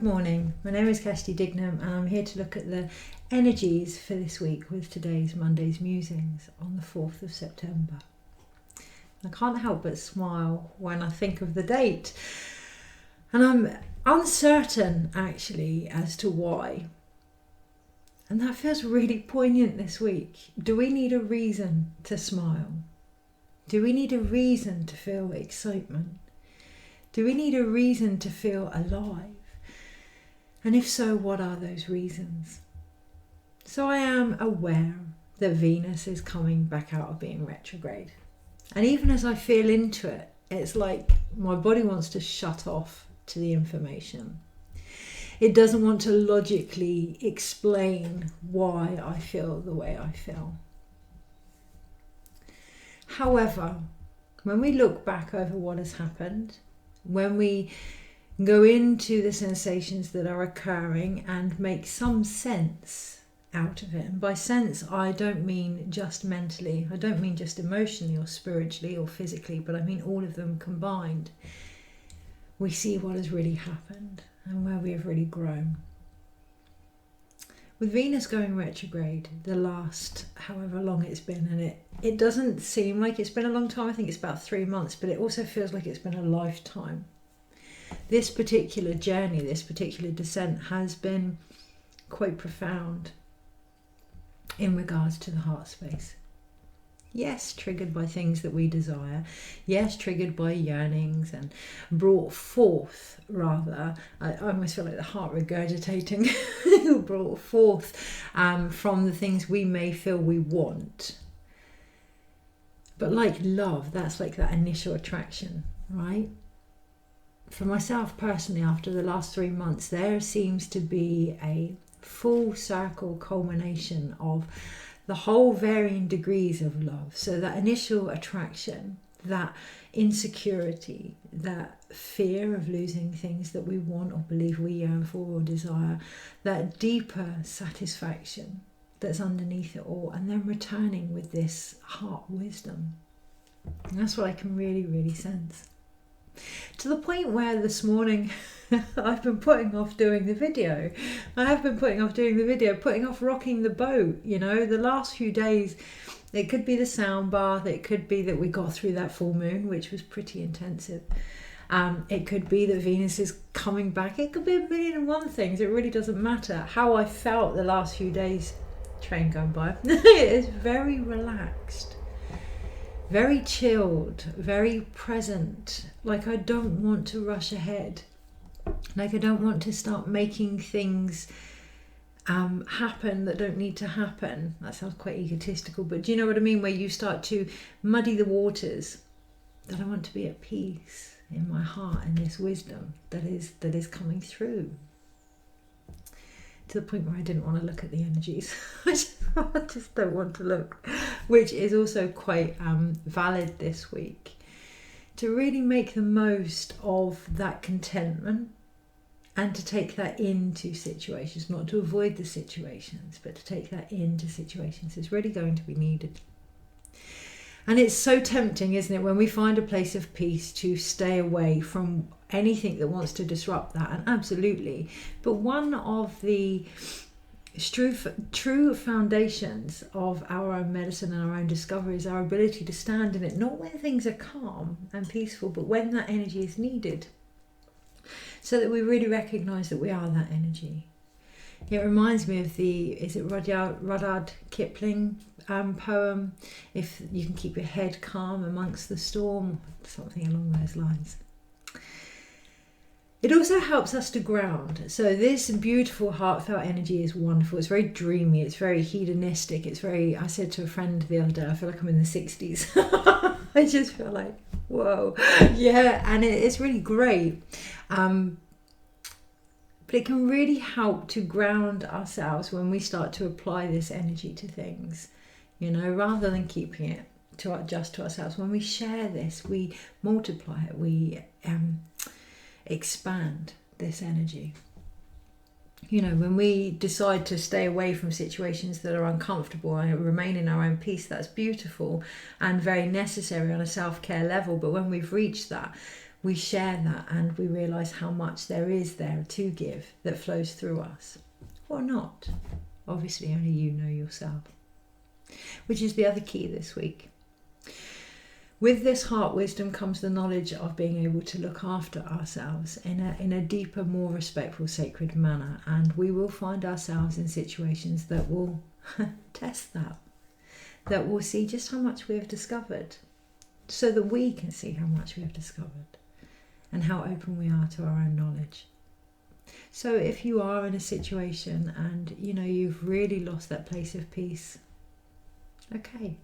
Good morning, my name is Kirsty Dignam and I'm here to look at the energies for this week with today's Monday's Musings on the 4th of September. I can't help but smile when I think of the date, and I'm uncertain actually as to why. And that feels really poignant this week. Do we need a reason to smile? Do we need a reason to feel excitement? Do we need a reason to feel alive? And if so, what are those reasons? So I am aware that Venus is coming back out of being retrograde. And even as I feel into it, it's like my body wants to shut off to the information. It doesn't want to logically explain why I feel the way I feel. However, when we look back over what has happened, when we go into the sensations that are occurring and make some sense out of it. And by sense, I don't mean just mentally, I don't mean just emotionally or spiritually or physically, but I mean all of them combined. We see what has really happened and where we have really grown. With Venus going retrograde, the last however long it's been, and it doesn't seem like it's been a long time, I think it's about 3 months, but it also feels like it's been a lifetime. This particular journey, this particular descent has been quite profound in regards to the heart space. Yes, triggered by things that we desire. Yes, triggered by yearnings and brought forth, rather, I almost feel like the heart regurgitating, brought forth from the things we may feel we want. But like love, that's like that initial attraction, right? For myself personally, after the last 3 months, there seems to be a full circle culmination of the whole varying degrees of love. So that initial attraction, that insecurity, that fear of losing things that we want or believe we yearn for or desire, that deeper satisfaction that's underneath it all, and then returning with this heart wisdom. And that's what I can really, really sense. To the point where this morning I've been putting off doing the video. I have been putting off rocking the boat, you know, the last few days. It could be the sound bath, it could be that we got through that full moon, which was pretty intensive. It could be that Venus is coming back. It could be a million and one things. It really doesn't matter. How I felt the last few days, train going by, is very relaxed. Very chilled, very present, like I don't want to rush ahead, like I don't want to start making things happen that don't need to happen. That sounds quite egotistical, but do you know what I mean? Where you start to muddy the waters. That I want to be at peace in my heart and this wisdom that is coming through. To the point where I didn't want to look at the energies. I just don't want to look, which is also quite valid this week. To really make the most of that contentment and to take that into situations, not to avoid the situations, but to take that into situations is really going to be needed. And it's so tempting, isn't it, when we find a place of peace to stay away from anything that wants to disrupt that, and absolutely. But one of the true foundations of our own medicine and our own discovery is our ability to stand in it, not when things are calm and peaceful, but when that energy is needed, so that we really recognise that we are that energy. It reminds me of is it Rudyard Kipling poem, If You Can Keep Your Head Calm Amongst the Storm, something along those lines. It also helps us to ground. So this beautiful heartfelt energy is wonderful. It's very dreamy, it's very hedonistic, I said to a friend the other day, I feel like I'm in the 60s. I just feel like, whoa. Yeah, and it's really great. But it can really help to ground ourselves when we start to apply this energy to things, you know, rather than keeping it just to ourselves. When we share this, we multiply it, we expand this energy. You know, when we decide to stay away from situations that are uncomfortable and remain in our own peace, that's beautiful and very necessary on a self-care level. But when we've reached that, we share that and we realise how much there is there to give that flows through us. Or not. Obviously, only you know yourself. Which is the other key this week. With this heart wisdom comes the knowledge of being able to look after ourselves in a deeper, more respectful, sacred manner. And we will find ourselves in situations that will test that will see just how much we have discovered, so that we can see how much we have discovered and how open we are to our own knowledge. So if you are in a situation and you've really lost that place of peace, okay,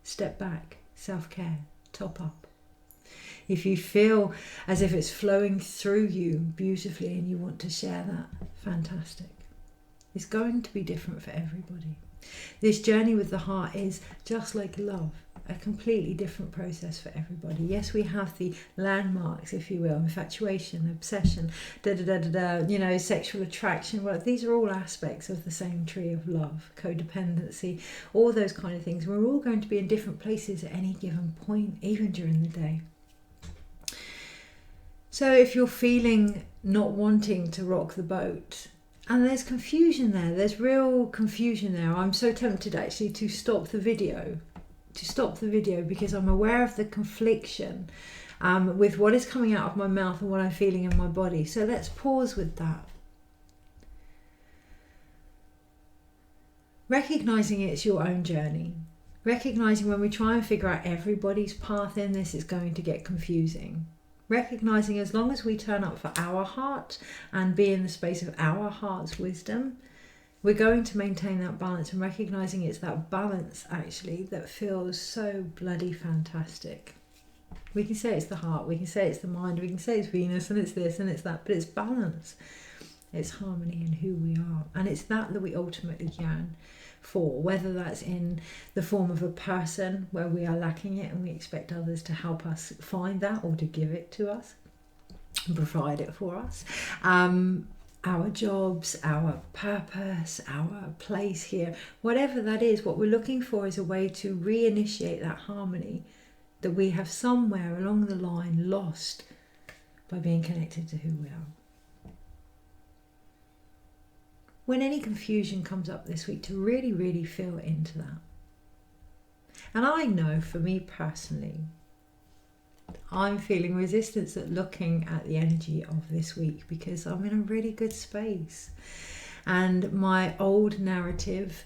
step back, self-care, top up. If you feel as if it's flowing through you beautifully and you want to share that, fantastic. It's going to be different for everybody. This journey with the heart is just like love, a completely different process for everybody. Yes, we have the landmarks, if you will, infatuation, obsession, sexual attraction. Well, these are all aspects of the same tree of love, codependency, all those kind of things. We're all going to be in different places at any given point, even during the day. So if you're feeling not wanting to rock the boat, and there's confusion there, there's real confusion there. I'm so tempted actually to stop the video because I'm aware of the confliction with what is coming out of my mouth and what I'm feeling in my body. So let's pause with that. Recognizing it's your own journey. Recognizing when we try and figure out everybody's path in this, it's going to get confusing. Recognizing as long as we turn up for our heart and be in the space of our heart's wisdom, we're going to maintain that balance, and recognizing it's that balance actually that feels so bloody fantastic. We can say it's the heart, we can say it's the mind, we can say it's Venus and it's this and it's that, but it's balance. It's harmony in who we are, and it's that we ultimately yearn for, whether that's in the form of a person where we are lacking it and we expect others to help us find that or to give it to us and provide it for us. Our jobs, our purpose, our place here, whatever that is, what we're looking for is a way to reinitiate that harmony that we have somewhere along the line lost by being connected to who we are. When any confusion comes up this week, to really, really feel into that. And I know for me personally, I'm feeling resistance at looking at the energy of this week because I'm in a really good space. And my old narrative,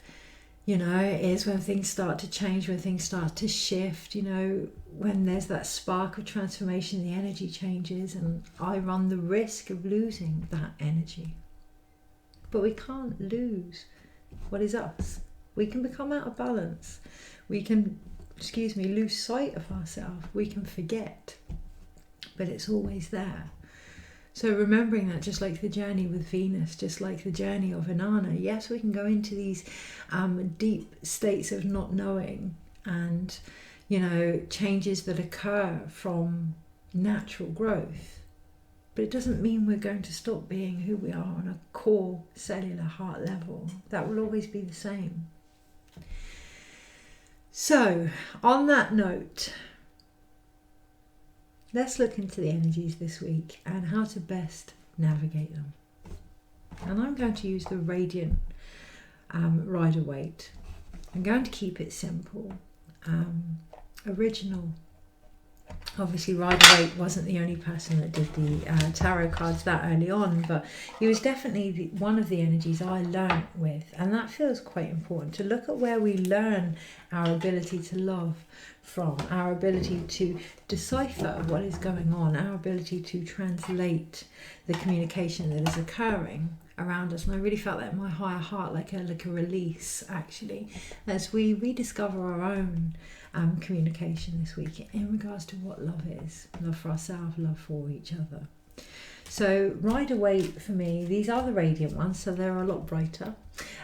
is when things start to change, when things start to shift, when there's that spark of transformation, the energy changes and I run the risk of losing that energy. But we can't lose what is us. We can become out of balance. We can, lose sight of ourselves. We can forget. But it's always there. So remembering that, just like the journey with Venus, just like the journey of Inanna, yes, we can go into these deep states of not knowing and, changes that occur from natural growth. But it doesn't mean we're going to stop being who we are on a core cellular heart level. That will always be the same. So, on that note, let's look into the energies this week and how to best navigate them. And I'm going to use the Radiant Rider-Waite. I'm going to keep it simple. Original. Obviously, Rider-Waite wasn't the only person that did the tarot cards that early on, but he was definitely one of the energies I learnt with, and that feels quite important, to look at where we learn our ability to love from, our ability to decipher what is going on, our ability to translate the communication that is occurring around us. And I really felt that in my higher heart, like a release, actually, as we rediscover our own communication this week in regards to what love is. Love for ourselves, love for each other. So Rider-Waite, for me, these are the Radiant ones, so they're a lot brighter,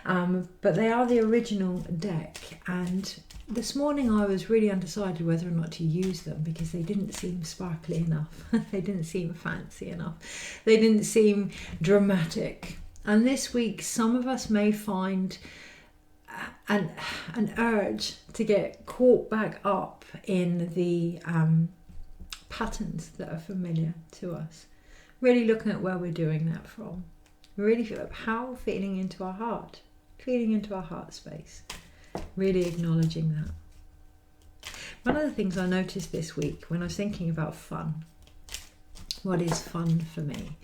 but they are the original deck. And this morning I was really undecided whether or not to use them because they didn't seem sparkly enough. They didn't seem fancy enough. They didn't seem dramatic. And this week, some of us may find an urge to get caught back up in the patterns that are familiar to us. Really looking at where we're doing that from. Really feeling into our heart, feeling into our heart space. Really acknowledging that. One of the things I noticed this week when I was thinking about fun, what is fun for me?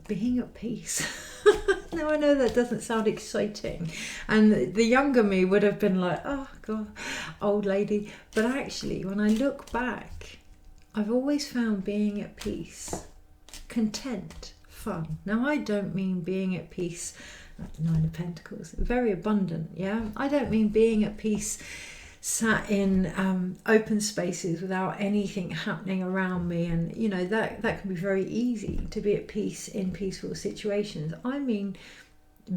Being at peace. Now I know that doesn't sound exciting, and the younger me would have been like, oh God, old lady. But actually, when I look back, I've always found being at peace, content, fun. Now I don't mean being at peace, Nine of Pentacles, very abundant, yeah? I don't mean being at peace sat in open spaces without anything happening around me, and you know that can be very easy to be at peace in peaceful situations. I mean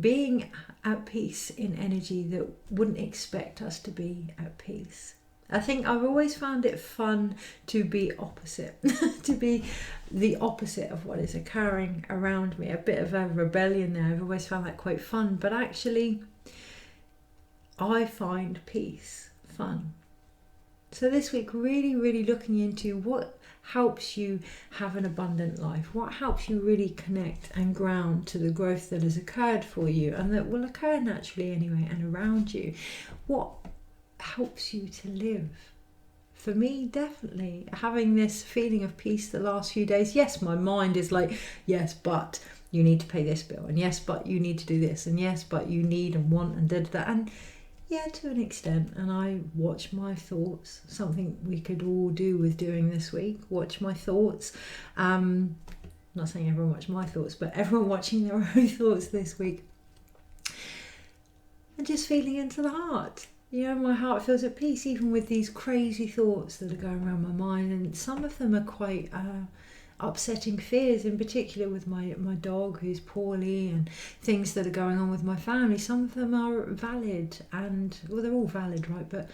being at peace in energy that wouldn't expect us to be at peace. I think I've always found it fun to be opposite, to be the opposite of what is occurring around me. A bit of a rebellion there. I've always found that quite fun, but actually I find peace fun. So this week, really looking into what helps you have an abundant life, what helps you really connect and ground to the growth that has occurred for you and that will occur naturally anyway and around you. What helps you to live? For me, definitely having this feeling of peace the last few days. Yes, my mind is like, yes, but you need to pay this bill, and yes, but you need to do this, and yes, but you need and want and da. And yeah, to an extent, and I watch my thoughts, something we could all do with doing this week, watch my thoughts. I'm not saying everyone watch my thoughts, but everyone watching their own thoughts this week. And just feeling into the heart. You know, my heart feels at peace even with these crazy thoughts that are going around my mind, and some of them are quite upsetting fears, in particular with my dog who's poorly and things that are going on with my family. Some of them are valid, and well, they're all valid, right? But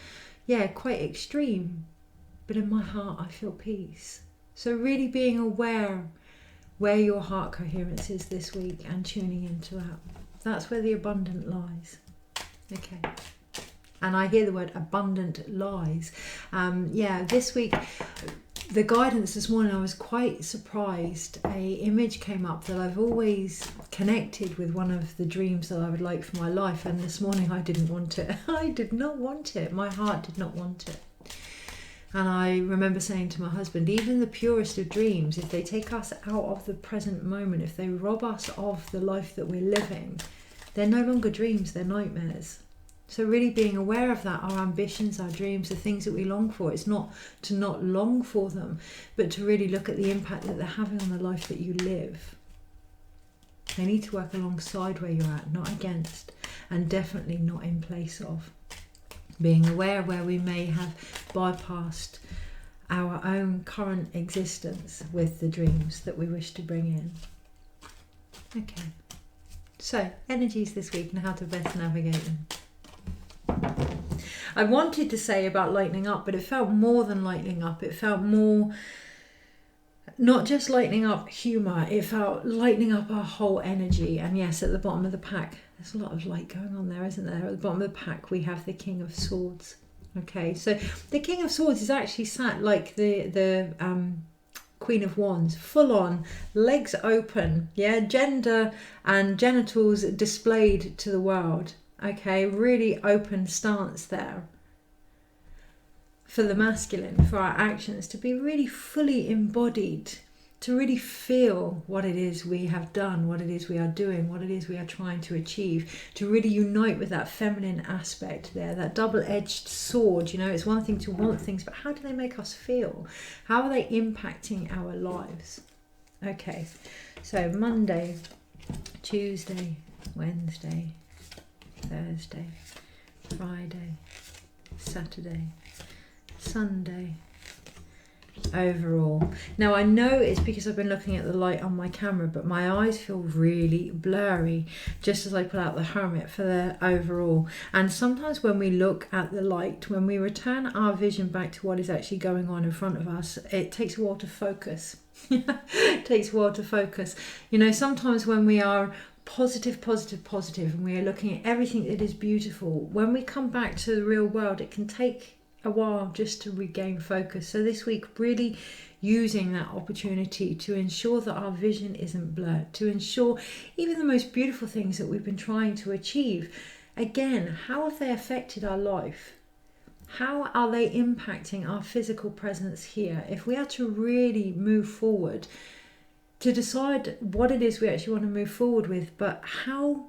yeah, quite extreme. But in my heart I feel peace. So really being aware where your heart coherence is this week and tuning into that. That's where the abundant lies. Okay. And I hear the word abundant lies. This week, the guidance this morning, I was quite surprised. A image came up that I've always connected with one of the dreams that I would like for my life. And this morning I didn't want it. I did not want it. My heart did not want it. And I remember saying to my husband, even the purest of dreams, if they take us out of the present moment, if they rob us of the life that we're living, they're no longer dreams, they're nightmares. So really being aware of that, our ambitions, our dreams, the things that we long for, it's not to not long for them, but to really look at the impact that they're having on the life that you live. They need to work alongside where you're at, not against, and definitely not in place of. Being aware where we may have bypassed our own current existence with the dreams that we wish to bring in. Okay, so energies this week and how to best navigate them. I wanted to say about lightening up, but it felt more than lightening up. It felt more, not just lightening up humour, it felt lightening up our whole energy. And yes, at the bottom of the pack, there's a lot of light going on there, isn't there? At the bottom of the pack, we have the King of Swords. Okay, so the King of Swords is actually sat like the Queen of Wands, full on, legs open, yeah, gender and genitals displayed to the world. Okay, really open stance there for the masculine, for our actions to be really fully embodied, to really feel what it is we have done, what it is we are doing, what it is we are trying to achieve, to really unite with that feminine aspect there, that double-edged sword. You know, it's one thing to want things, but how do they make us feel? How are they impacting our lives? Okay, so Monday, Tuesday, Wednesday, Thursday, Friday, Saturday, Sunday, overall. Now I know it's because I've been looking at the light on my camera, but my eyes feel really blurry just as I pull out the Hermit for the overall. And sometimes when we look at the light, when we return our vision back to what is actually going on in front of us, it takes a while to focus. It takes a while to focus. You know, sometimes when we are positive, and we are looking at everything that is beautiful, when we come back to the real world, it can take a while just to regain focus. So this week, really using that opportunity to ensure that our vision isn't blurred, to ensure even the most beautiful things that we've been trying to achieve, again, how have they affected our life? How are they impacting our physical presence here? If we are to really move forward, to decide what it is we actually want to move forward with, but how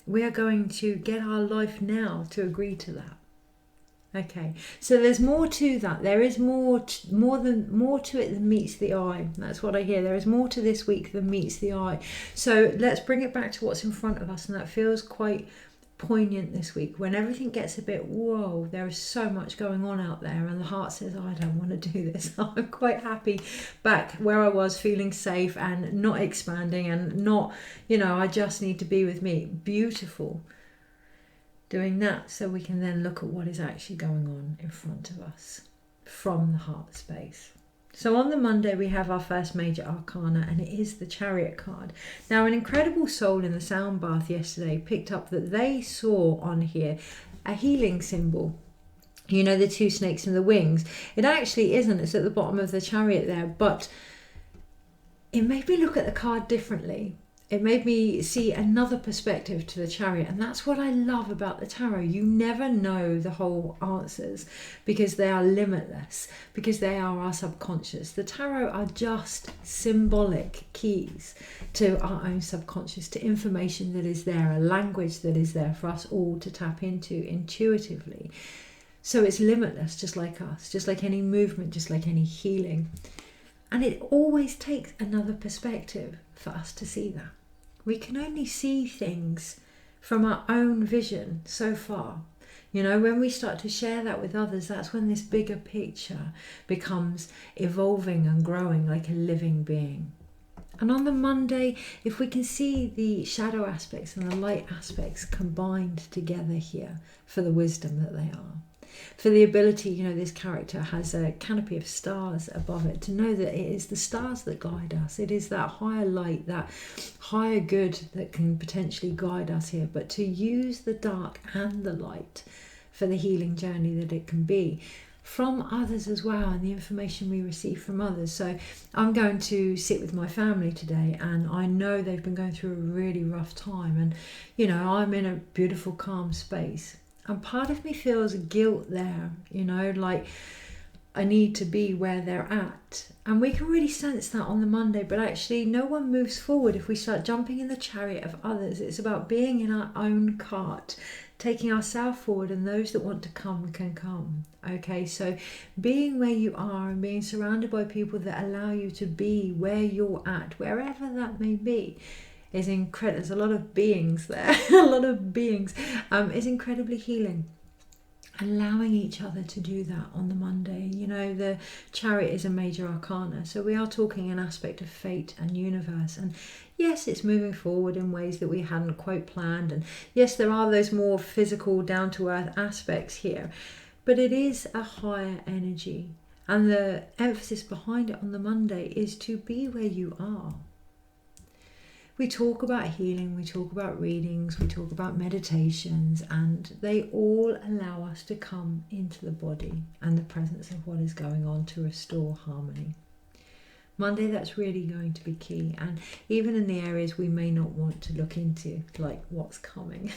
we are going to get our life now to agree to that. Okay, so there's more to that. There is more to it than meets the eye. That's what I hear. There is more to this week than meets the eye. So let's bring it back to what's in front of us, and that feels quite poignant this week when everything gets a bit, whoa, there is so much going on out there, and the heart says, I don't want to do this. I'm quite happy back where I was, feeling safe and not expanding and not, I just need to be with me. Beautiful. Doing that so we can then look at what is actually going on in front of us from the heart space. So on the Monday, we have our first major arcana, and it is the Chariot card. Now, an incredible soul in the sound bath yesterday picked up that they saw on here a healing symbol. The two snakes and the wings. It actually isn't. It's at the bottom of the Chariot there, but it made me look at the card differently. It made me see another perspective to the Chariot, and that's what I love about the tarot. You never know the whole answers because they are limitless, because they are our subconscious. The tarot are just symbolic keys to our own subconscious, to information that is there, a language that is there for us all to tap into intuitively. So it's limitless, just like us, just like any movement, just like any healing. And it always takes another perspective for us to see that. We can only see things from our own vision so far. When we start to share that with others, that's when this bigger picture becomes evolving and growing like a living being. And on the Monday, if we can see the shadow aspects and the light aspects combined together here for the wisdom that they are, for the ability, this character has a canopy of stars above it, to know that it is the stars that guide us. It is that higher light, that higher good that can potentially guide us here, but to use the dark and the light for the healing journey that it can be from others as well, and the information we receive from others. So I'm going to sit with my family today, and I know they've been going through a really rough time, and I'm in a beautiful calm space. And part of me feels guilt there, like I need to be where they're at. And we can really sense that on the Monday, but actually no one moves forward if we start jumping in the chariot of others. It's about being in our own cart, taking ourselves forward, and those that want to come can come. Okay, so being where you are and being surrounded by people that allow you to be where you're at, wherever that may be, is incredible. There's a lot of beings there, a lot of beings. Is incredibly healing. Allowing each other to do that on the Monday. The Chariot is a major arcana, so we are talking an aspect of fate and universe. And yes, it's moving forward in ways that we hadn't quite planned. And yes, there are those more physical, down-to-earth aspects here, but it is a higher energy. And the emphasis behind it on the Monday is to be where you are. We talk about healing, we talk about readings, we talk about meditations, and they all allow us to come into the body and the presence of what is going on to restore harmony. Monday, that's really going to be key, and even in the areas we may not want to look into, like what's coming.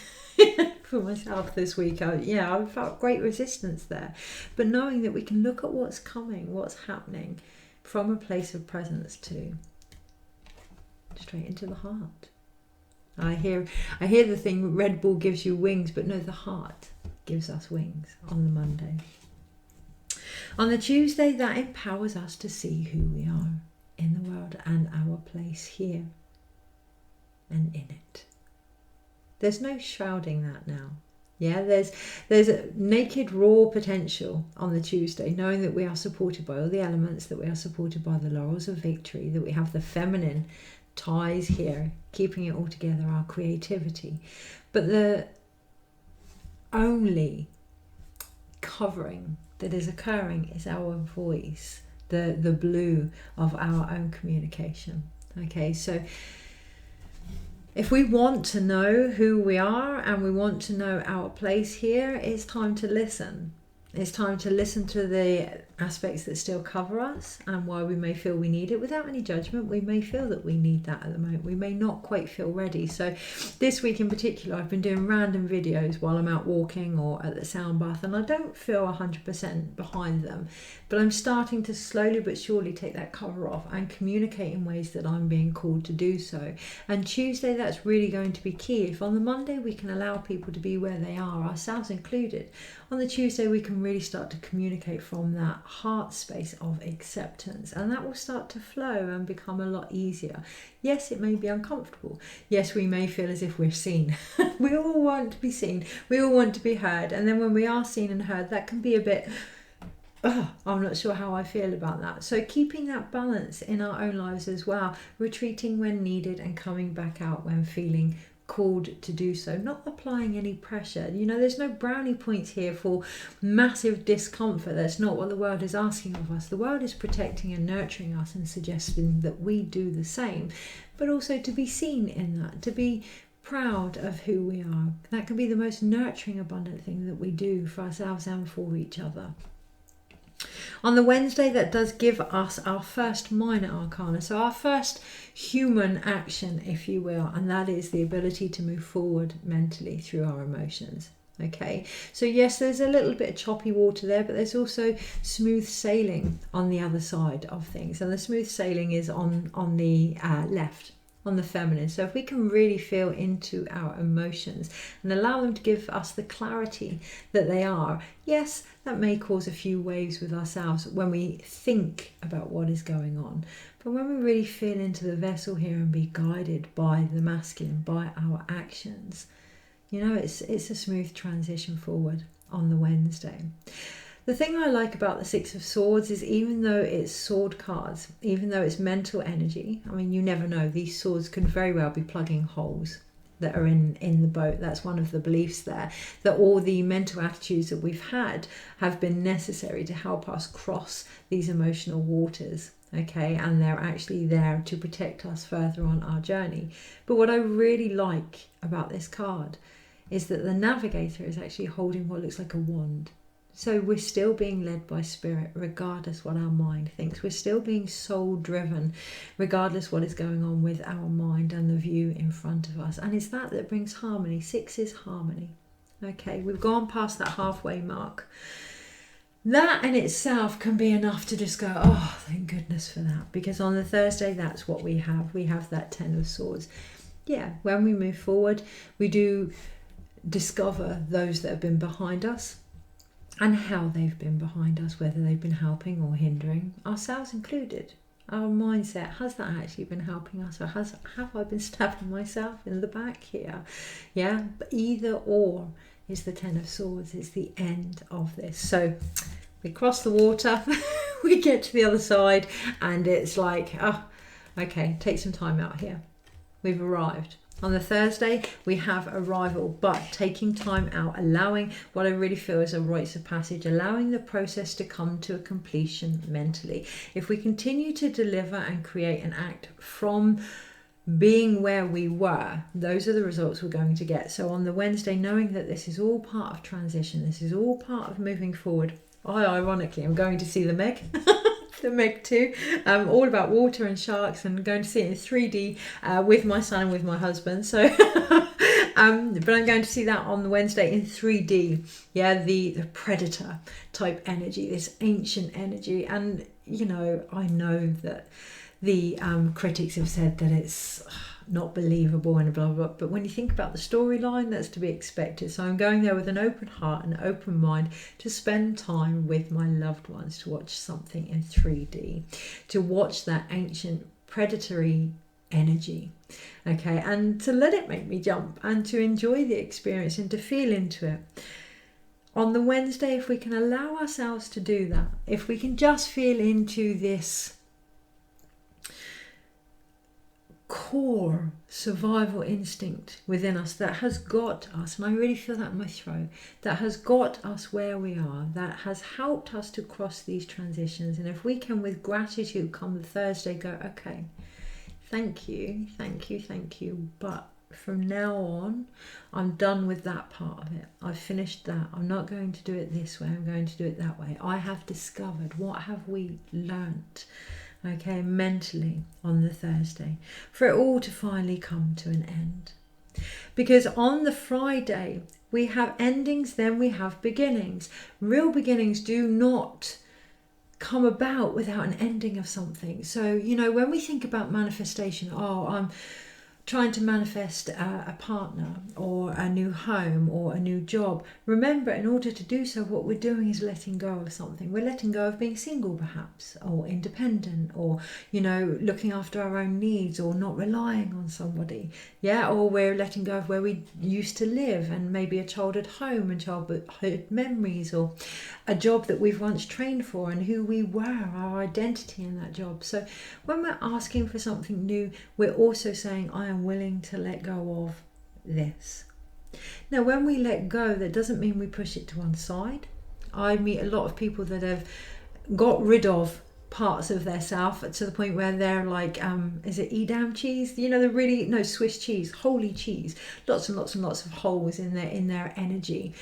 For myself this week, I felt great resistance there, but knowing that we can look at what's coming, what's happening from a place of presence too. Straight into the heart. I hear the thing, Red Bull gives you wings, but no, the heart gives us wings on the Monday. On the Tuesday, that empowers us to see who we are in the world and our place here and in it. There's no shrouding that now. Yeah, there's a naked, raw potential on the Tuesday, knowing that we are supported by all the elements, that we are supported by the laurels of victory, that we have the feminine ties here, keeping it all together, our creativity. But the only covering that is occurring is our voice, the blue of our own communication. Okay, so if we want to know who we are and we want to know our place here, it's time to listen. It's time to listen to the aspects that still cover us and why we may feel we need it without any judgment. We may feel that we need that at the moment. We may not quite feel ready. So this week in particular, I've been doing random videos while I'm out walking or at the sound bath, and I don't feel 100% behind them, but I'm starting to slowly but surely take that cover off and communicate in ways that I'm being called to do so. And Tuesday, that's really going to be key. If on the Monday we can allow people to be where they are, ourselves included, on the Tuesday we can really start to communicate from that heart space of acceptance, and that will start to flow and become a lot easier. Yes, it may be uncomfortable. Yes, we may feel as if we're seen. We all want to be seen. We all want to be heard. And then when we are seen and heard, that can be a bit, I'm not sure how I feel about that. So keeping that balance in our own lives as well, retreating when needed and coming back out when feeling called to do so, not applying any pressure. You know, there's no brownie points here for massive discomfort. That's not what the world is asking of us. The world is protecting and nurturing us and suggesting that we do the same, but also to be seen in that, to be proud of who we are. That can be the most nurturing, abundant thing that we do for ourselves and for each other. On the Wednesday, that does give us our first minor arcana, so our first human action, if you will, and that is the ability to move forward mentally through our emotions. Okay, so yes, there's a little bit of choppy water there, but there's also smooth sailing on the other side of things, and the smooth sailing is on the left, on the feminine. So if we can really feel into our emotions and allow them to give us the clarity that they are, yes, that may cause a few waves with ourselves when we think about what is going on. But when we really feel into the vessel here and be guided by the masculine, by our actions, you know, it's a smooth transition forward on the Wednesday. The thing I like about the Six of Swords is, even though it's sword cards, even though it's mental energy, I mean, you never know, these swords could very well be plugging holes that are in the boat. That's one of the beliefs there, that all the mental attitudes that we've had have been necessary to help us cross these emotional waters. Okay, and they're actually there to protect us further on our journey. But what I really like about this card is that the navigator is actually holding what looks like a wand. So we're still being led by spirit, regardless what our mind thinks. We're still being soul driven, regardless what is going on with our mind and the view in front of us. And it's that brings harmony. 6 is harmony. Okay, we've gone past that halfway mark. That in itself can be enough to just go, oh, thank goodness for that. Because on the Thursday, that's what we have. We have that 10 of Swords. Yeah, when we move forward, we do discover those that have been behind us, and how they've been behind us, whether they've been helping or hindering, ourselves included. Our mindset, has that actually been helping us, or have I been stabbing myself in the back here? Yeah, but either or is the 10 of Swords, is the end of this. So we cross the water, we get to the other side, and it's like, oh, okay, take some time out here. We've arrived. On the Thursday, we have arrival, but taking time out, allowing what I really feel is a rites of passage, allowing the process to come to a completion mentally. If we continue to deliver and create and act from being where we were, those are the results we're going to get. So on the Wednesday, knowing that this is all part of transition, this is all part of moving forward. Ironically, I'm going to see the Meg. The Meg 2, all about water and sharks, and going to see it in 3D with my son and with my husband. So, but I'm going to see that on the Wednesday in 3D. Yeah, the predator type energy, this ancient energy, and you know, I know that the critics have said that it's not believable and blah, blah, blah, but when you think about the storyline, that's to be expected. So I'm going there with an open heart and open mind to spend time with my loved ones, to watch something in 3D, to watch that ancient predatory energy, okay, and to let it make me jump and to enjoy the experience and to feel into it. On the Wednesday, if we can allow ourselves to do that, if we can just feel into this core survival instinct within us that has got us, and I really feel that in my throat, that has got us where we are, that has helped us to cross these transitions. And if we can, with gratitude, come the Thursday, go, okay, thank you, but from now on, I'm done with that part of it. I've finished that. I'm not going to do it this way. I'm going to do it that way. I have discovered, what have we learnt, okay, mentally on the Thursday, for it all to finally come to an end. Because on the Friday, we have endings, then we have beginnings. Real beginnings do not come about without an ending of something. So, you know, when we think about manifestation, I'm trying to manifest a partner or a new home or a new job. Remember, in order to do so, what we're doing is letting go of something. We're letting go of being single, perhaps, or independent, or, you know, looking after our own needs, or not relying on somebody. Yeah, or we're letting go of where we used to live, and maybe a childhood home and childhood memories, or a job that we've once trained for and who we were, our identity in that job. So when we're asking for something new, we're also saying, I am willing to let go of this. Now, when we let go, that doesn't mean we push it to one side. I meet a lot of people that have got rid of parts of their self to the point where they're like, is it Edam cheese? You know, the really, no, Swiss cheese, holy cheese, lots and lots and lots of holes in their energy.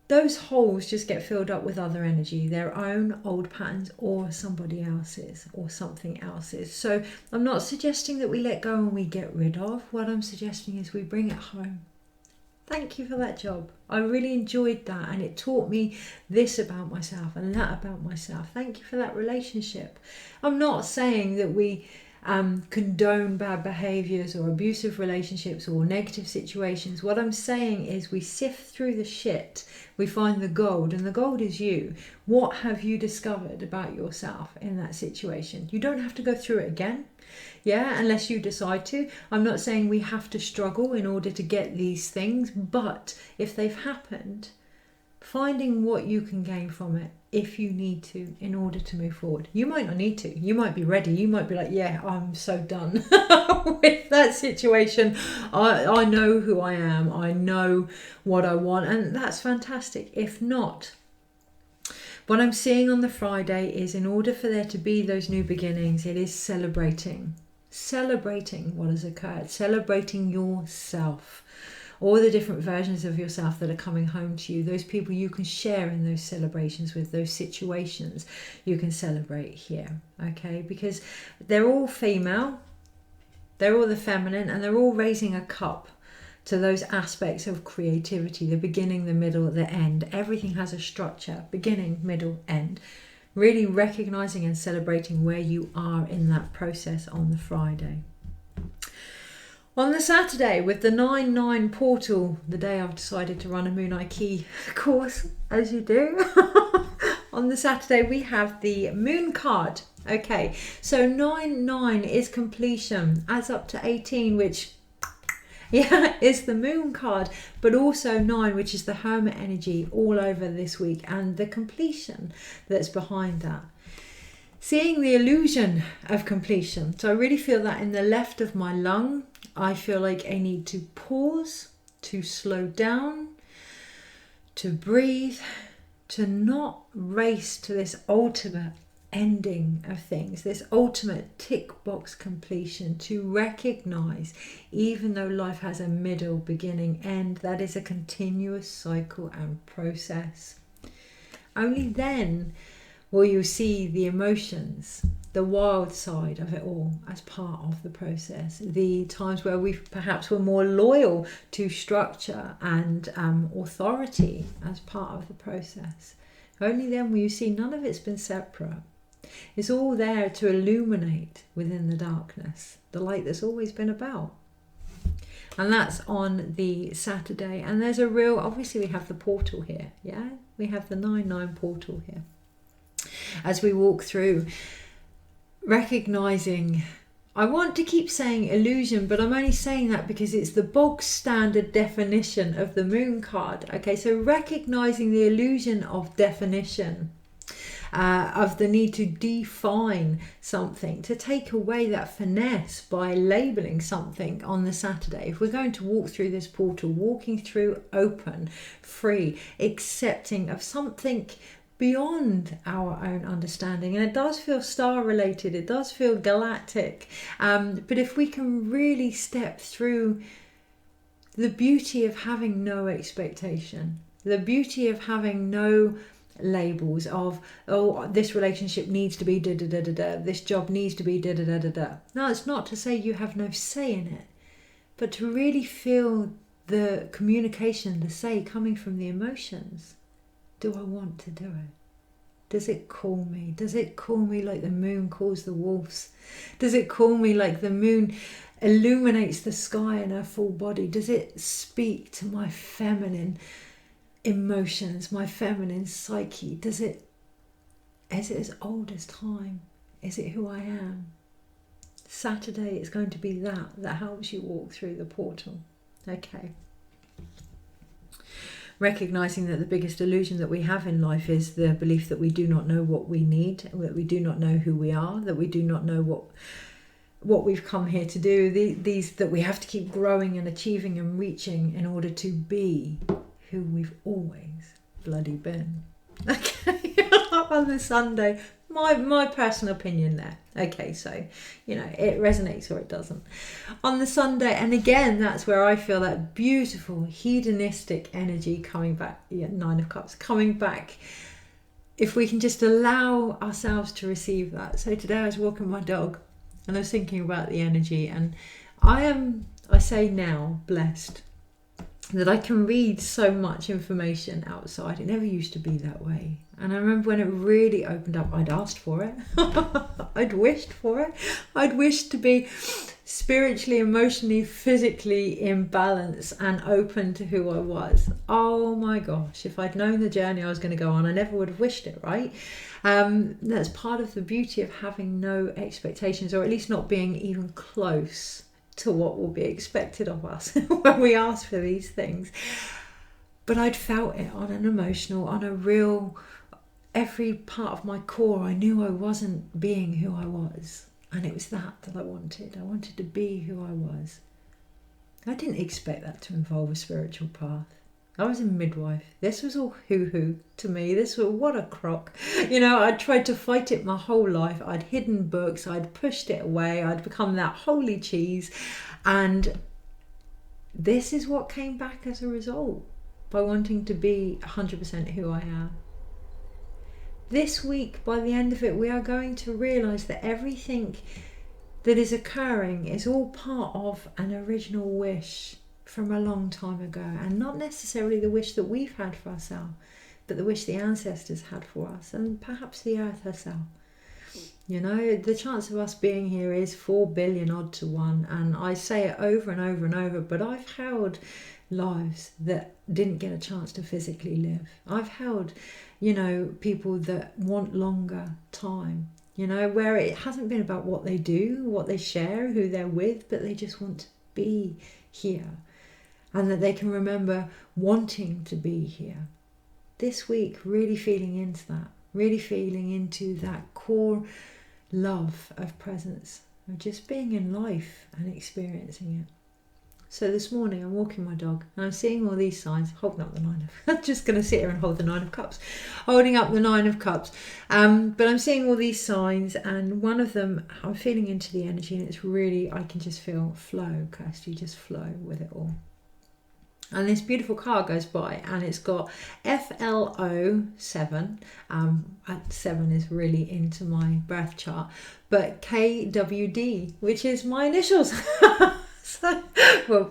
Those holes just get filled up with other energy, their own old patterns or somebody else's or something else's. So I'm not suggesting that we let go and we get rid of. What I'm suggesting is we bring it home. Thank you for that job. I really enjoyed that, and it taught me this about myself and that about myself. Thank you for that relationship. I'm not saying that we condone bad behaviors or abusive relationships or negative situations. What I'm saying is we sift through the shit, we find the gold, and the gold is you. What have you discovered about yourself in that situation? You don't have to go through it again, yeah, unless you decide to. I'm not saying we have to struggle in order to get these things, but if they've happened, finding what you can gain from it if you need to in order to move forward. You might not need to. You might be ready. You might be like, yeah, I'm so done with that situation. I know who I am. I know what I want, and that's fantastic. If not, what I'm seeing on the Friday is, in order for there to be those new beginnings, it is celebrating what has occurred, celebrating yourself, all the different versions of yourself that are coming home to you, those people you can share in those celebrations with, those situations you can celebrate here, okay? Because they're all female, they're all the feminine, and they're all raising a cup to those aspects of creativity, the beginning, the middle, the end. Everything has a structure, beginning, middle, end. Really recognizing and celebrating where you are in that process on the Friday. On the Saturday, with the 9/9 portal, the day I've decided to run a Moon Key course, as you do, on the Saturday we have the Moon card. Okay, so 9/9 is completion, adds up to 18, which, yeah, is the Moon card, but also 9, which is the Hermit energy all over this week, and the completion that's behind that. Seeing the illusion of completion. So I really feel that in the left of my lung, I feel like I need to pause, to slow down, to breathe, to not race to this ultimate ending of things, this ultimate tick box completion, to recognize, even though life has a middle, beginning, end, that is a continuous cycle and process. Only then will you see the emotions, the wild side of it all as part of the process, the times where we perhaps were more loyal to structure and authority as part of the process. Only then will you see none of it's been separate. It's all there to illuminate within the darkness, the light that's always been about. And that's on the Saturday. And there's a real, obviously we have the portal here, yeah? We have the 9/9 portal here. As we walk through, recognizing, I want to keep saying illusion, but I'm only saying that because it's the bog standard definition of the Moon card. Okay, so recognizing the illusion of definition, of the need to define something, to take away that finesse by labeling something on the Saturday. If we're going to walk through this portal, walking through open, free, accepting of something beyond our own understanding, and it does feel star related, it does feel galactic, but if we can really step through the beauty of having no expectation, the beauty of having no labels of, oh, this relationship needs to be da da da da da, this job needs to be da da da da da. No, it's not to say you have no say in it, but to really feel the communication, the say coming from the emotions. Do I want to do it? Does it call me? Does it call me like the moon calls the wolves? Does it call me like the moon illuminates the sky in her full body? Does it speak to my feminine emotions, my feminine psyche? Is it as old as time? Is it who I am? Saturday is going to be that helps you walk through the portal. Okay. Recognizing that the biggest illusion that we have in life is the belief that we do not know what we need, that we do not know who we are, that we do not know what we've come here to do, these that we have to keep growing and achieving and reaching in order to be who we've always bloody been. Okay, on the Sunday, my personal opinion there. Okay, so, it resonates or it doesn't. On the Sunday, and again, that's where I feel that beautiful hedonistic energy coming back, Nine of Cups, coming back. If we can just allow ourselves to receive that. So today I was walking my dog and I was thinking about the energy, and I say now, blessed that I can read so much information outside. It never used to be that way. And I remember when it really opened up, I'd asked for it. I'd wished for it. I'd wished to be spiritually, emotionally, physically in balance and open to who I was. Oh my gosh, if I'd known the journey I was going to go on, I never would have wished it, right? That's part of the beauty of having no expectations, or at least not being even close to what will be expected of us when we ask for these things. But I'd felt it on an emotional, on a real, every part of my core. I knew I wasn't being who I was, and it was that I wanted. I wanted to be who I was. I didn't expect that to involve a spiritual path. I was a midwife. This was all hoo-hoo to me. This was what a crock. I'd tried to fight it my whole life. I'd hidden books. I'd pushed it away. I'd become that holy cheese. And this is what came back as a result, by wanting to be 100% who I am. This week, by the end of it, we are going to realise that everything that is occurring is all part of an original wish from a long time ago, and not necessarily the wish that we've had for ourselves, but the wish the ancestors had for us, and perhaps the earth herself. The chance of us being here is 4 billion odd to 1, and I say it over and over and over, but I've held lives that didn't get a chance to physically live. I've held, people that want longer time, where it hasn't been about what they do, what they share, who they're with, but they just want to be here. And that they can remember wanting to be here. This week, really feeling into that. Really feeling into that core love of presence. Of just being in life and experiencing it. So this morning, I'm walking my dog. And I'm seeing all these signs. Holding up the I'm just going to sit here and hold the 9 of Cups. Holding up the 9 of Cups. But I'm seeing all these signs. And one of them, I'm feeling into the energy. And it's really, I can just feel flow, Kirsty. Just flow with it all. And this beautiful car goes by, and it's got FLO7. 7 is really into my birth chart, but KWD, which is my initials.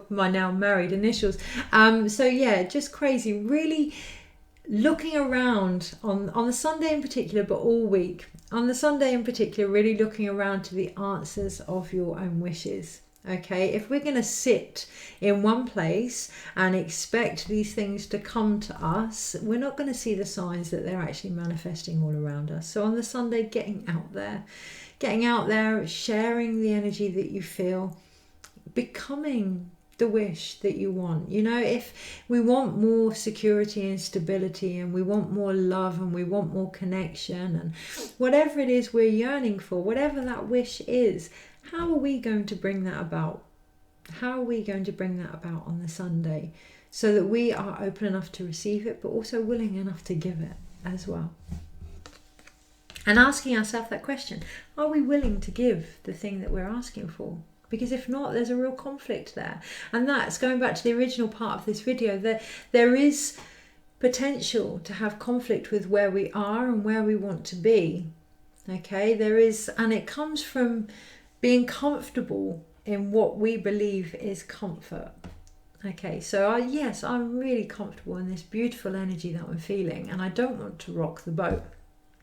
My now married initials. So yeah, just crazy. Really looking around on the Sunday in particular, but all week. On the Sunday in particular, really looking around to the answers of your own wishes. Okay, if we're going to sit in one place and expect these things to come to us, we're not going to see the signs that they're actually manifesting all around us. So on the Sunday, getting out there, sharing the energy that you feel, becoming the wish that you want. If we want more security and stability, and we want more love, and we want more connection, and whatever it is we're yearning for, whatever that wish is, how are we going to bring that about? How are we going to bring that about on the Sunday, so that we are open enough to receive it, but also willing enough to give it as well? And asking ourselves that question, are we willing to give the thing that we're asking for? because if not, there's a real conflict there. And that's going back to the original part of this video, that there is potential to have conflict with where we are and where we want to be. Okay, there is, and it comes from being comfortable in what we believe is comfort. Okay, so yes, I'm really comfortable in this beautiful energy that I'm feeling, and I don't want to rock the boat.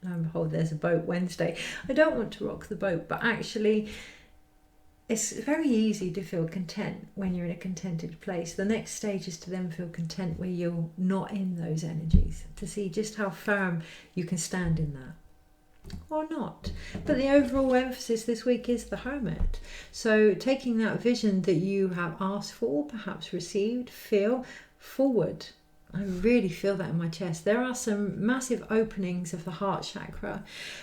Lo and behold, there's a boat Wednesday. I don't want to rock the boat, but actually it's very easy to feel content when you're in a contented place. The next stage is to then feel content where you're not in those energies, to see just how firm you can stand in that. Or not. But the overall emphasis this week is the hermit. So taking that vision that you have asked for, perhaps received, feel forward. I really feel that in my chest. There are some massive openings of the heart chakra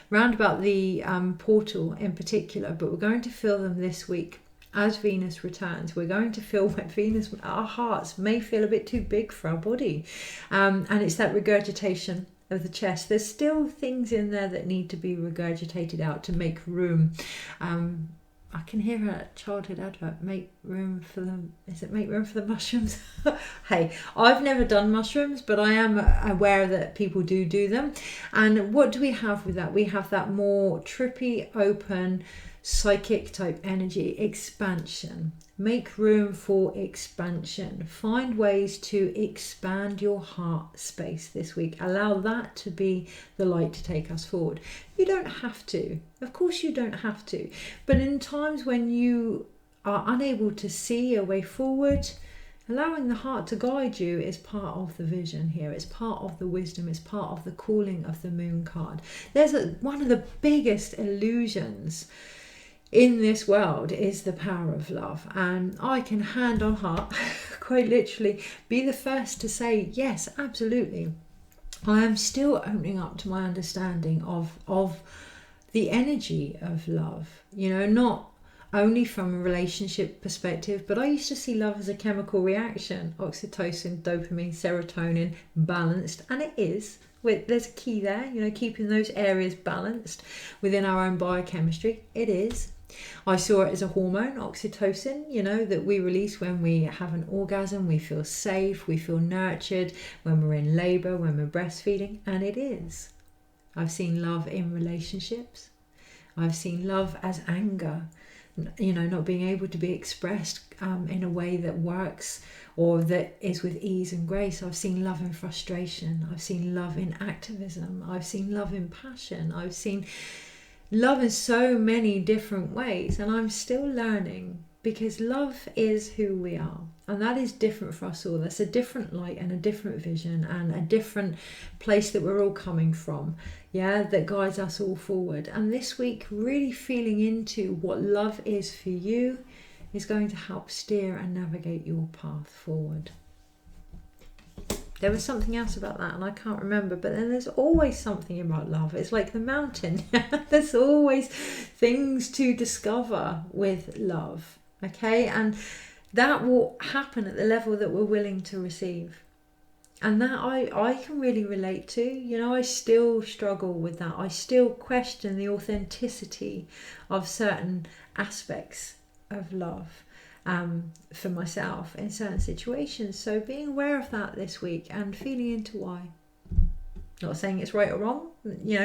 round about the portal in particular, but we're going to feel them this week. As Venus returns, we're going to feel when Venus, our hearts may feel a bit too big for our body. And it's that regurgitation of the chest. There's still things in there that need to be regurgitated out to make room. I can hear a childhood advert, make room for them. Is it make room for the mushrooms? Hey, I've never done mushrooms, but I am aware that people do them. And what do we have with that? We have that more trippy, open, psychic type energy, expansion. Make room for expansion. Find ways to expand your heart space this week. Allow that to be the light to take us forward. You don't have to. Of course you don't have to. But in times when you are unable to see a way forward, allowing the heart to guide you is part of the vision here. It's part of the wisdom. It's part of the calling of the moon card. There's one of the biggest illusions in this world is the power of love, and I can hand on heart quite literally be the first to say yes, absolutely. I am still opening up to my understanding of the energy of love, not only from a relationship perspective, but I used to see love as a chemical reaction, oxytocin, dopamine, serotonin, balanced, and it is. There's a key there, keeping those areas balanced within our own biochemistry. It is. I saw it as a hormone, oxytocin, that we release when we have an orgasm. We feel safe, we feel nurtured when we're in labour, when we're breastfeeding, and it is. I've seen love in relationships. I've seen love as anger, not being able to be expressed in a way that works or that is with ease and grace. I've seen love in frustration. I've seen love in activism. I've seen love in passion. I've seen love in so many different ways, and I'm still learning, because love is who we are, and that is different for us all. That's a different light and a different vision and a different place that we're all coming from, that guides us all forward. And this week, really feeling into what love is for you is going to help steer and navigate your path forward. There was something else about that and I can't remember, but then there's always something about love. It's like the mountain. There's always things to discover with love, okay? And that will happen at the level that we're willing to receive. And that I can really relate to. I still struggle with that. I still question the authenticity of certain aspects of love. For myself in certain situations. So being aware of that this week and feeling into why. Not saying it's right or wrong,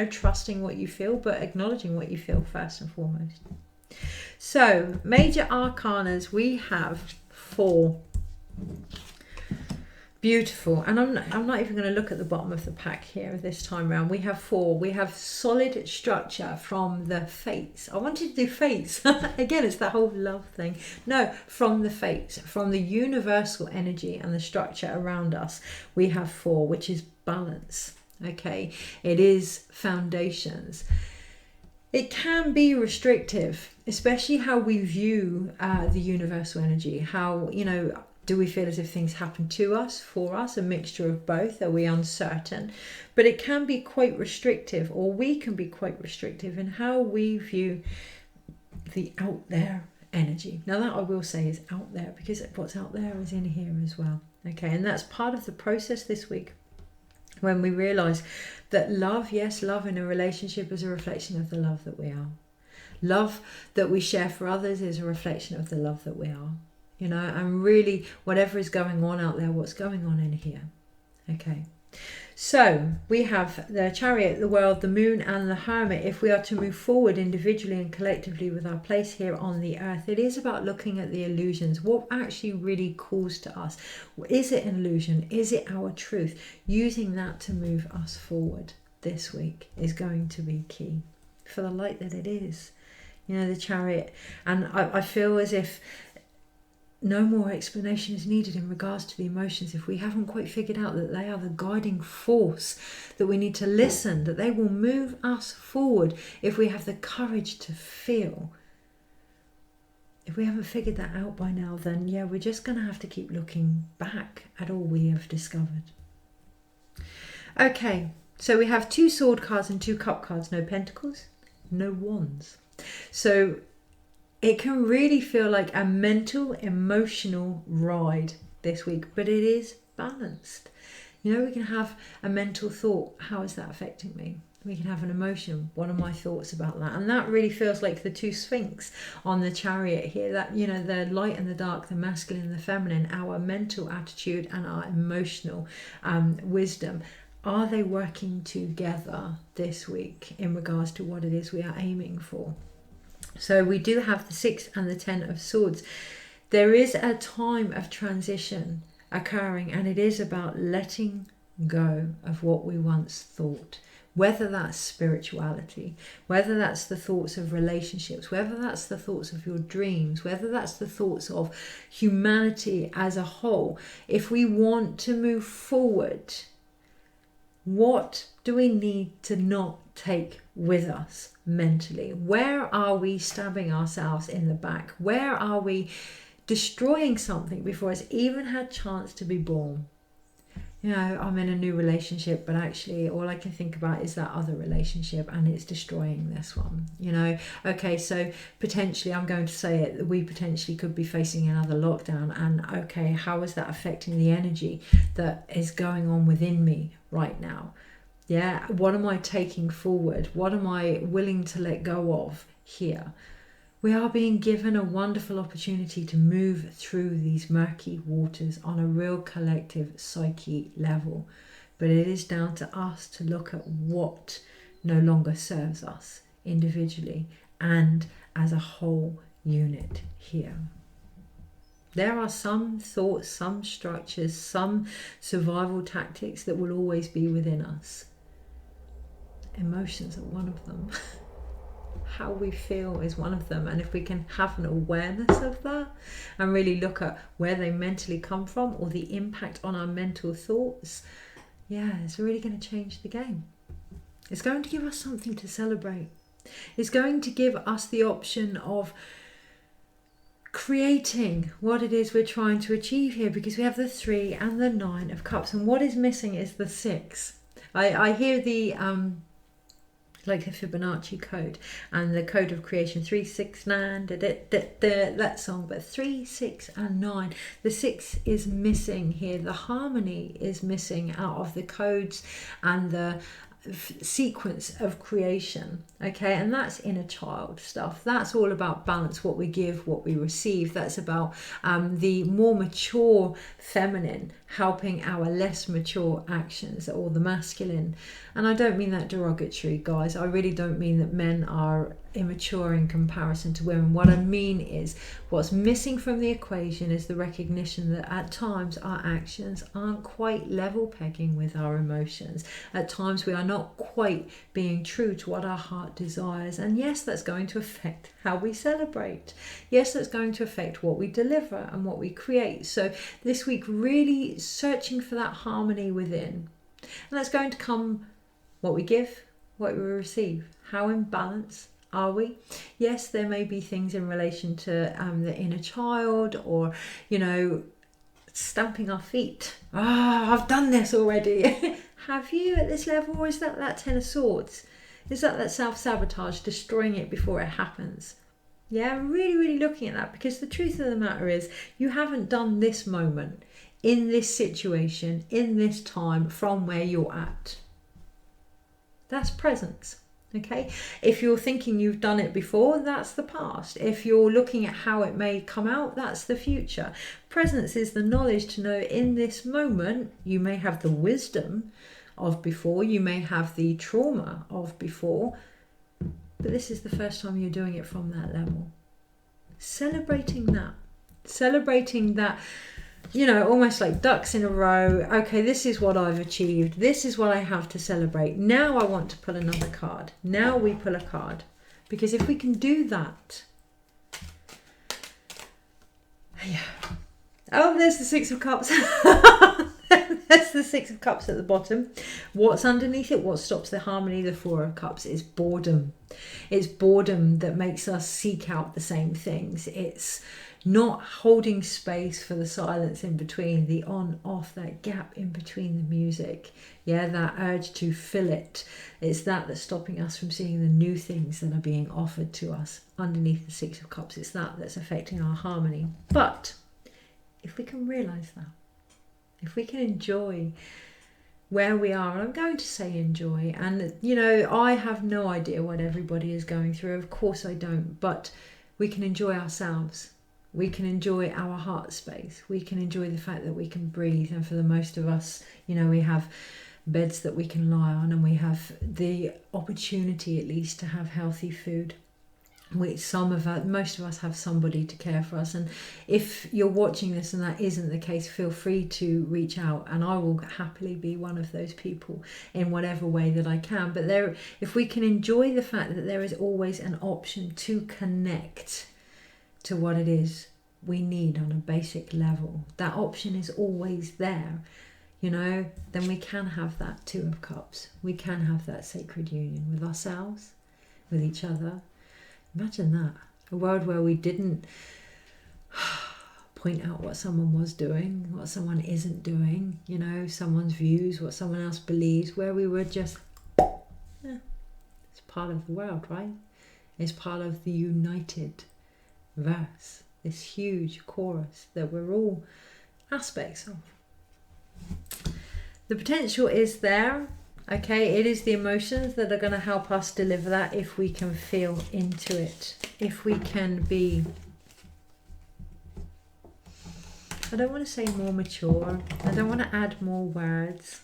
trusting what you feel, but acknowledging what you feel first and foremost. So major arcanas, we have 4. Beautiful. And I'm not even going to look at the bottom of the pack here this time around. We have 4. We have solid structure from the fates. I wanted to do fates. Again, it's that whole love thing. No, from the fates, from the universal energy and the structure around us. We have 4, which is balance. Okay. It is foundations. It can be restrictive, especially how we view the universal energy. How, do we feel as if things happen to us, for us, a mixture of both? Are we uncertain? But it can be quite restrictive, or we can be quite restrictive in how we view the out there energy. Now that I will say is out there, because what's out there is in here as well. Okay, and that's part of the process this week. When we realise that love, yes, love in a relationship is a reflection of the love that we are. Love that we share for others is a reflection of the love that we are, and really whatever is going on out there, what's going on in here. Okay. So we have the Chariot, the World, the Moon and the Hermit. If we are to move forward individually and collectively with our place here on the earth, it is about looking at the illusions. What actually really calls to us? Is it an illusion? Is it our truth? Using that to move us forward this week is going to be key for the light that it is. The Chariot. And I feel as if no more explanation is needed in regards to the emotions. If we haven't quite figured out that they are the guiding force, that we need to listen, that they will move us forward if we have the courage to feel. If we haven't figured that out by now, then we're just going to have to keep looking back at all we have discovered. Okay, so we have 2 sword cards and 2 cup cards, no pentacles, no wands. So it can really feel like a mental, emotional ride this week, but it is balanced. We can have a mental thought, how is that affecting me? We can have an emotion, what are my thoughts about that? And that really feels like the 2 Sphinx on the Chariot here, that, the light and the dark, the masculine and the feminine, our mental attitude and our emotional wisdom. Are they working together this week in regards to what it is we are aiming for? So we do have the 6 and the 10 of Swords. There is a time of transition occurring, and it is about letting go of what we once thought. Whether that's spirituality, whether that's the thoughts of relationships, whether that's the thoughts of your dreams, whether that's the thoughts of humanity as a whole. If we want to move forward, what do we need to not take with us mentally? Where are we stabbing ourselves in the back? Where are we destroying something before it's even had chance to be born? I'm in a new relationship, but actually all I can think about is that other relationship, and it's destroying this one. Okay, so potentially I'm going to say it, we potentially could be facing another lockdown, and okay, how is that affecting the energy that is going on within me right now? What am I taking forward? What am I willing to let go of here? We are being given a wonderful opportunity to move through these murky waters on a real collective psyche level. But it is down to us to look at what no longer serves us individually and as a whole unit here. There are some thoughts, some structures, some survival tactics that will always be within us. Emotions are one of them. How we feel is one of them. And if we can have an awareness of that and really look at where they mentally come from, or the impact on our mental thoughts, it's really going to change the game. It's going to give us something to celebrate. It's going to give us the option of creating what it is we're trying to achieve here, because we have the 3 and the 9 of Cups, and what is missing is the 6. I hear the like the Fibonacci code and the code of creation, 3, 6, 9, that song, but 3, 6 and 9, the 6 is missing here. The harmony is missing out of the codes and the sequence of creation. Okay, and that's inner child stuff. That's all about balance, what we give, what we receive. That's about the more mature feminine helping our less mature actions, or the masculine. And I don't mean that derogatory, guys. I really don't mean that men are immature in comparison to women. What I mean is, what's missing from the equation is the recognition that at times our actions aren't quite level pegging with our emotions. At times we are not quite being true to what our heart desires. And yes, that's going to affect how we celebrate. Yes, that's going to affect what we deliver and what we create. So this week, really searching for that harmony within. And that's going to come what we give, what we receive. How in balance are we? Yes, there may be things in relation to the inner child, or, stamping our feet. I've done this already. Have you at this level? Or is that 10 of Swords? Is that self-sabotage, destroying it before it happens? Really, really looking at that, because the truth of the matter is, you haven't done this moment, in this situation, in this time, from where you're at. That's presence. Okay, if you're thinking you've done it before, that's the past. If you're looking at how it may come out, that's the future. Presence is the knowledge to know in this moment. You may have the wisdom of before, you may have the trauma of before, but this is the first time you're doing it from that level. Celebrating that, you know, almost like ducks in a row. Okay, this is what I've achieved. This is what I have to celebrate. Now I want to pull another card. Now we pull a card. Because if we can do that... Yeah. Oh, there's the Six of Cups. There's the Six of Cups at the bottom. What's underneath it? What stops the harmony? The Four of Cups is boredom. It's boredom that makes us seek out the same things. It's not holding space for the silence in between, the on, off, that gap in between the music. Yeah, that urge to fill it. It's that's stopping us from seeing the new things that are being offered to us underneath the Six of Cups. It's that's affecting our harmony. But if we can realise that, if we can enjoy where we are, and I'm going to say enjoy, and you know, I have no idea what everybody is going through, of course I don't, but we can enjoy ourselves. We can enjoy our heart space. We can enjoy the fact that we can breathe. And for the most of us, you know, we have beds that we can lie on, and we have the opportunity at least to have healthy food. Most of us have somebody to care for us. And if you're watching this and that isn't the case, feel free to reach out, and I will happily be one of those people in whatever way that I can. But if we can enjoy the fact that there is always an option to connect to what it is we need on a basic level, that option is always there, you know, then we can have that Two of Cups. We can have that sacred union with ourselves, with each other. Imagine that, a world where we didn't point out what someone was doing, what someone isn't doing, you know, someone's views, what someone else believes, where we were just, it's part of the world, right? It's part of the united verse, this huge chorus that we're all aspects of. The potential is there. Okay, it is the emotions that are going to help us deliver that if we can feel into it. If we can be, I don't want to say more mature. I don't want to add more words.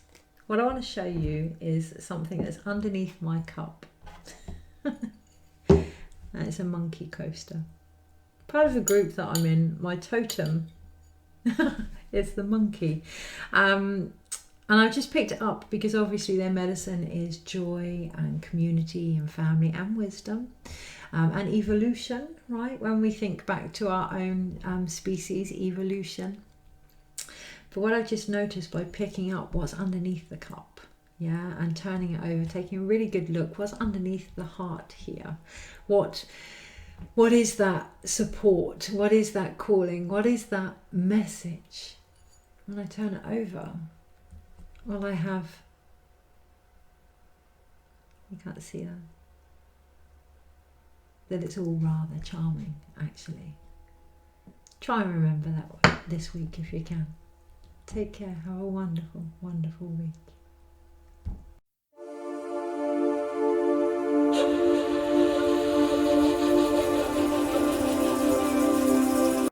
What I want to show you is something that's underneath my cup. And it's a monkey coaster. Part of a group that I'm in, my totem is the monkey. And I've just picked it up because obviously their medicine is joy and community and family and wisdom and evolution, right? When we think back to our own species, evolution. But what I've just noticed by picking up what's underneath the cup, yeah, and turning it over, taking a really good look, what's underneath the heart here? What is that support? What is that calling? What is that message? When I turn it over, well, I have, you can't see that it's all rather charming, actually. Try and remember that this week if you can. Take care. Have a wonderful, wonderful week.